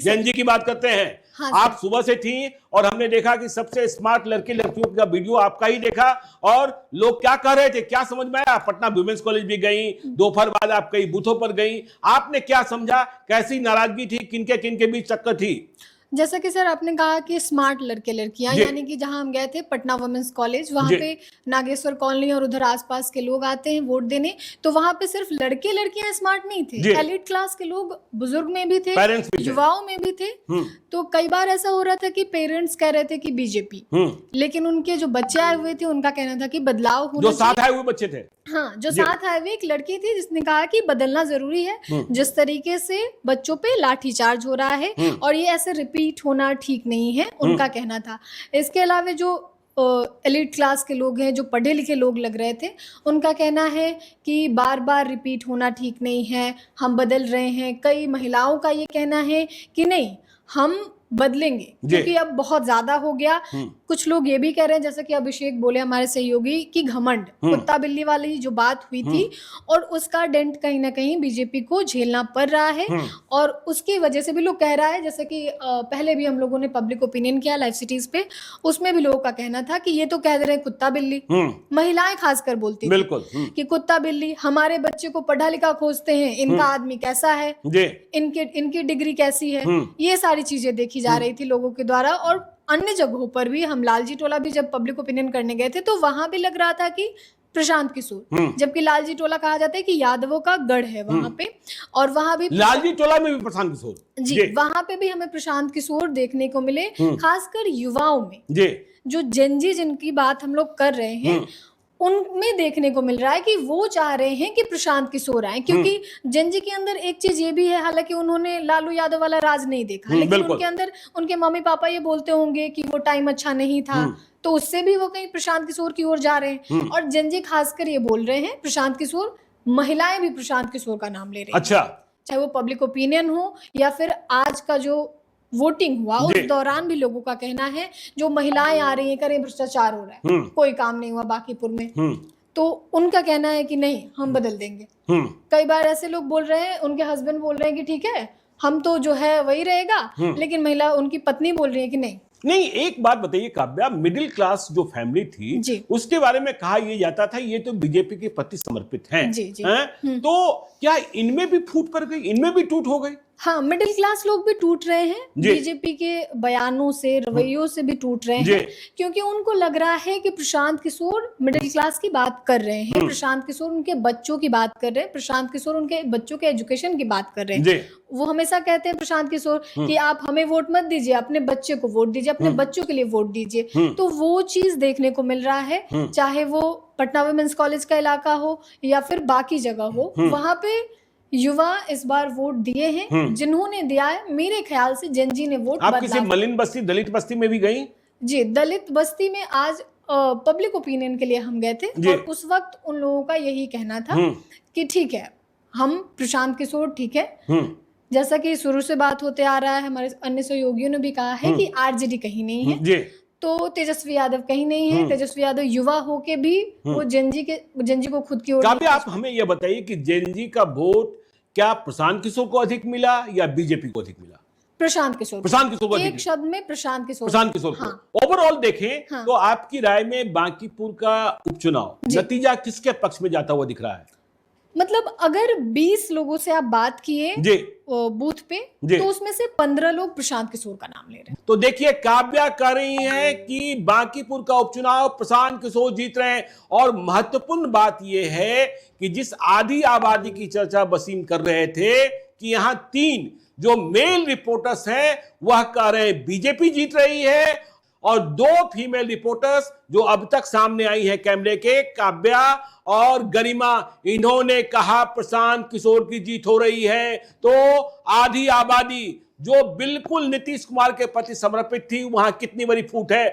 जेन जी की बात करते हैं। हाँ, आप सुबह से थी और हमने देखा कि सबसे स्मार्ट लड़के लड़कियों का वीडियो आपका ही देखा, और लोग क्या कह रहे थे, क्या समझ में आया? पटना वुमेन्स कॉलेज भी गई, दोपहर बाद आप कई बूथों पर गई, आपने क्या समझा? कैसी नाराजगी थी? किनके किनके बीच टक्कर थी? जैसा कि सर आपने कहा कि स्मार्ट लड़के लड़कियां, यानी कि जहां हम गए थे पटना वुमेन्स कॉलेज, वहां पे नागेश्वर कॉलोनी और उधर आसपास के लोग आते हैं वोट देने, तो वहां पे सिर्फ लड़के लड़कियां स्मार्ट नहीं थे, एलिट क्लास के लोग बुजुर्ग में भी थे, युवाओं में भी थे। तो कई बार ऐसा हो रहा था कि पेरेंट्स कह रहे थे कि बीजेपी, लेकिन उनके जो बच्चे आए हुए थे उनका कहना था कि बदलाव होना जो साथ आए हुए बच्चे थे, हाँ, जो साथ आए हुए एक लड़की थी जिसने कहा कि बदलना जरूरी है, जिस तरीके से बच्चों पे लाठीचार्ज हो रहा है और ये ऐसे रिपीट होना ठीक नहीं है, उनका कहना था। इसके अलावा जो एलिट क्लास के लोग हैं, जो पढ़े लिखे लोग लग रहे थे, उनका कहना है कि बार बार रिपीट होना ठीक नहीं है, हम बदल रहे हैं। कई महिलाओं का ये कहना है कि नहीं, हम बदलेंगे क्योंकि अब बहुत ज्यादा हो गया। कुछ लोग ये भी कह रहे हैं, जैसा कि अभिषेक बोले हमारे सहयोगी, कि घमंड, कुत्ता बिल्ली वाली जो बात हुई थी, और उसका डेंट कहीं ना कहीं बीजेपी को झेलना पड़ रहा है, और उसकी वजह से भी लोग कह रहा है, जैसे कि पहले भी हम लोगों ने पब्लिक ओपिनियन किया लाइव सिटीज पे, उसमें भी लोगों का कहना था कि ये तो कह रहे हैं कुत्ता बिल्ली, महिलाएं खासकर बोलती बिल्कुल कि कुत्ता बिल्ली, हमारे बच्चे को पढ़ा लिखा खोजते हैं, इनका आदमी कैसा है, इनकी डिग्री कैसी है, ये सारी चीजें देखी जा रही थी लोगों के द्वारा। और अन्य जगहों पर भी, हम लालजी टोला भी जब पब्लिक ओपिनियन करने गए थे तो वहां भी लग रहा था कि प्रशांत किशोर, जबकि लालजी टोला कहा जाता है कि यादवों का गढ़ है वहां पे, और वहां भी लालजी टोला में भी प्रशांत किशोर जी, वहां पे भी हमें प्रशांत किशोर देखने को मिले, खासकर युवाओं में। जो जेनजी जिनकी बात हम लोग कर रहे हैं, उनमें देखने को मिल रहा है कि वो चाह रहे हैं कि प्रशांत किशोर आए, क्योंकि जेनजी के अंदर एक चीज ये भी है, हालांकि उन्होंने लालू यादव वाला राज नहीं देखा, लेकिन उनके अंदर उनके मम्मी पापा ये बोलते होंगे कि वो टाइम अच्छा नहीं था, तो उससे भी वो कहीं प्रशांत किशोर की ओर जा रहे हैं। और जेनजी खासकर ये बोल रहे हैं प्रशांत किशोर, महिलाएं भी प्रशांत किशोर का नाम ले रही हैं। अच्छा, चाहे वो पब्लिक ओपिनियन हो या फिर आज का जो वोटिंग हुआ, उस दौरान भी लोगों का कहना है, जो महिलाएं आ रही हैं, करें भ्रष्टाचार हो रहा है, कोई काम नहीं हुआ बांकीपुर में, तो उनका कहना है कि नहीं, हम बदल देंगे। कई बार ऐसे लोग बोल रहे हैं, उनके हस्बैंड बोल रहे हैं कि ठीक है, हम तो जो है वही रहेगा, लेकिन महिला, उनकी पत्नी बोल रही है कि नहीं। एक बात बताइए काव्या, मिडिल क्लास जो फैमिली थी उसके बारे में कहा यह जाता था ये तो बीजेपी के प्रति समर्पित हैं, तो क्या इनमें भी फूट पड़ गई, इनमें भी टूट हो गई? हाँ, मिडिल क्लास लोग भी टूट रहे हैं, बीजेपी के बयानों से, रवैयों से भी टूट रहे हैं, क्योंकि उनको लग रहा है कि प्रशांत किशोर मिडिल क्लास की बात कर रहे हैं, प्रशांत किशोर उनके बच्चों की बात कर रहे हैं, प्रशांत किशोर उनके बच्चों के एजुकेशन की बात कर रहे हैं। वो हमेशा कहते हैं प्रशांत किशोर कि आप हमें वोट मत दीजिए, अपने बच्चे को वोट दीजिए, अपने बच्चों के लिए वोट दीजिए। तो वो चीज देखने को मिल रहा है, चाहे वो पटना वुमेन्स कॉलेज का इलाका हो या फिर बाकी जगह हो, वहां पे युवा इस बार वोट दिए हैं। जिन्होंने दिया है, मेरे ख्याल से जेनजी ने वोट आप किसी मलिन बस्ती, दलित बस्ती में भी गई? जी, दलित बस्ती में आज पब्लिक ओपिनियन के लिए हम गए थे, और उस वक्त उन लोगों का यही कहना था कि ठीक है, हम प्रशांत किशोर ठीक है, जैसा कि शुरू से बात होते आ रहा है, हमारे अन्य सहयोगियों ने भी कहा है कि आरजेडी कहीं नहीं है, तो तेजस्वी यादव कहीं नहीं है। तेजस्वी यादव युवा होके भी वो जेनजी को खुद की ओर। आप हमें यह बताइए कि जेनजी का वोट क्या प्रशांत किशोर को अधिक मिला या बीजेपी को अधिक मिला? प्रशांत किशोर को एक शब्द में प्रशांत किशोर को। ओवरऑल देखें तो आपकी राय में बांकीपुर का उपचुनाव नतीजा किसके पक्ष में जाता हुआ दिख रहा है? मतलब अगर 20 लोगों से आप बात किए बूथ पे, तो उसमें से 15 लोग प्रशांत किशोर का नाम ले रहे हैं। तो देखिए, काव्या कह रही है कि बांकीपुर का उपचुनाव प्रशांत किशोर जीत रहे हैं, और महत्वपूर्ण बात यह है कि जिस आधी आबादी की चर्चा वसीम कर रहे थे कि यहां 3 जो मेल रिपोर्टर्स हैं वह कह रहे हैं बीजेपी जीत रही है, और 2 फीमेल रिपोर्टर्स जो अब तक सामने आई है कैमरे के, काव्या और गरिमा, इन्होंने कहा प्रशांत किशोर की जीत हो रही है। तो आधी आबादी जो बिल्कुल नीतीश कुमार के प्रति समर्पित थी, वहां कितनी बड़ी फूट है।